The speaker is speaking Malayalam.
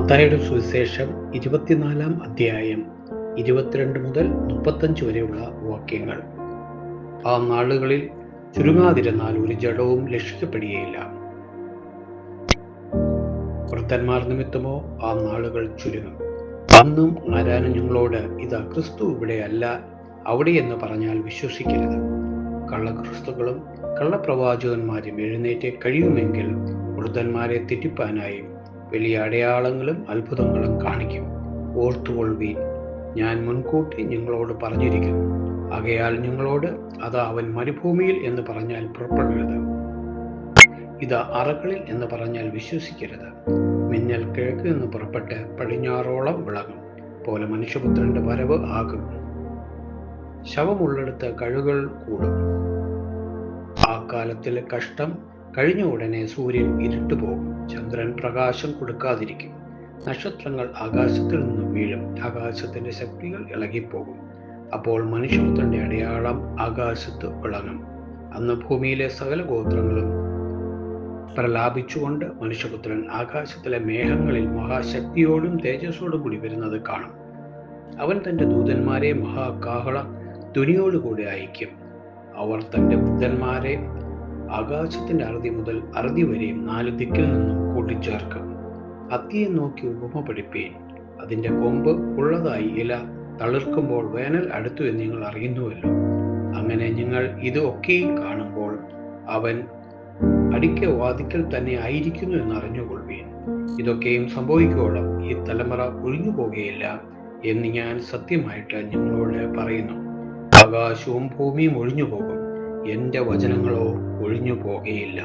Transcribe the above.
മത്തായിയുടെ സുവിശേഷം 24 അധ്യായം 22 മുതൽ 35 വരെയുള്ള വാക്യങ്ങൾ. ആ നാളുകളിൽ ചുരുങ്ങാതിരുന്നാൽ ഒരു ജഡവും രക്ഷിക്കപ്പെടുകയില്ല. വൃദ്ധന്മാർ നിമിത്തമോ ആ നാളുകൾ ചുരുങ്ങും. അന്നും ആരാനും ഞങ്ങളോട് ഇതാ ക്രിസ്തു ഇവിടെ അല്ല അവിടെ എന്ന് പറഞ്ഞാൽ വിശ്വസിക്കരുത്. കള്ളക്രിസ്തുക്കളും കള്ളപ്രവാചകന്മാരും എഴുന്നേറ്റ് കഴിയുമെങ്കിൽ വൃദ്ധന്മാരെ തെറ്റിപ്പാനായി വലിയ അടയാളങ്ങളും അത്ഭുതങ്ങളും കാണിക്കും. ഓർത്തുകൊള്ളുവീൻ, ഞാൻ മുൻകൂട്ടി നിങ്ങളോട് പറഞ്ഞിരിക്കുന്നു. ആകയാൽ നിങ്ങളോട് അതാ അവൻ മരുഭൂമിയിൽ എന്ന് പറഞ്ഞാൽ പുറപ്പെടരുത്, ഇതാ അറകളിൽ എന്ന് പറഞ്ഞാൽ വിശ്വസിക്കരുത്. മിന്നൽ കിഴക്ക് എന്ന് പുറപ്പെട്ട് പടിഞ്ഞാറോളം വിളങ്ങും പോലെ മനുഷ്യപുത്രന്റെ വരവ് ആകും. ശവമുള്ളിടത്ത് കഴുകൾ കൂടും. ആ കാലത്തിലെ കഷ്ടം കഴിഞ്ഞ ഉടനെ സൂര്യൻ ഇരുട്ടുപോകും, ചന്ദ്രൻ പ്രകാശം കൊടുക്കാതിരിക്കും, നക്ഷത്രങ്ങൾ ആകാശത്തിൽ നിന്നും വീഴും, ആകാശത്തിന്റെ ശക്തികൾ ഇളകിപ്പോകും. അപ്പോൾ മനുഷ്യപുത്രന്റെ അടയാളം ആകാശത്ത് വിളങ്ങും. അന്ന് ഭൂമിയിലെ സകല ഗോത്രങ്ങളും പ്രലാപിച്ചുകൊണ്ട് മനുഷ്യപുത്രൻ ആകാശത്തിലെ മേഘങ്ങളിൽ മഹാശക്തിയോടും തേജസ്സോടും കൂടി വരുന്നത് കാണും. അവൻ തന്റെ ദൂതന്മാരെ മഹാകാഹള ധ്വനിയോടുകൂടി അയക്കും. അവർ തന്റെ വൃദ്ധന്മാരെ ആകാശത്തിന്റെ അറുതി മുതൽ അറുതി വരെയും 4 ദിക്കിൽ നിന്നും കൂട്ടിച്ചേർക്കും. അത്തിയെ നോക്കി ഉപമ പഠിപ്പീൻ. അതിന്റെ കൊമ്പ് ഉള്ളതായി ഇല തളിർക്കുമ്പോൾ വേനൽ അടുത്തു എന്ന് നിങ്ങൾ അറിയുന്നുവല്ലോ. അങ്ങനെ നിങ്ങൾ ഇത് ഒക്കെയും കാണുമ്പോൾ അവൻ അടിക്ക വാതിക്കൽ തന്നെ ആയിരിക്കുന്നു എന്ന് അറിഞ്ഞുകൊള്ളുവീൻ. ഇതൊക്കെയും സംഭവിക്കുവോളം ഈ തലമുറ ഒഴിഞ്ഞു പോകുകയില്ല എന്ന് ഞാൻ സത്യമായിട്ട് നിങ്ങളോട് പറയുന്നു. ആകാശവും ഭൂമിയും ഒഴിഞ്ഞു പോകും, എന്റെ വചനങ്ങളോ ഒഴിഞ്ഞു പോകുകയില്ല.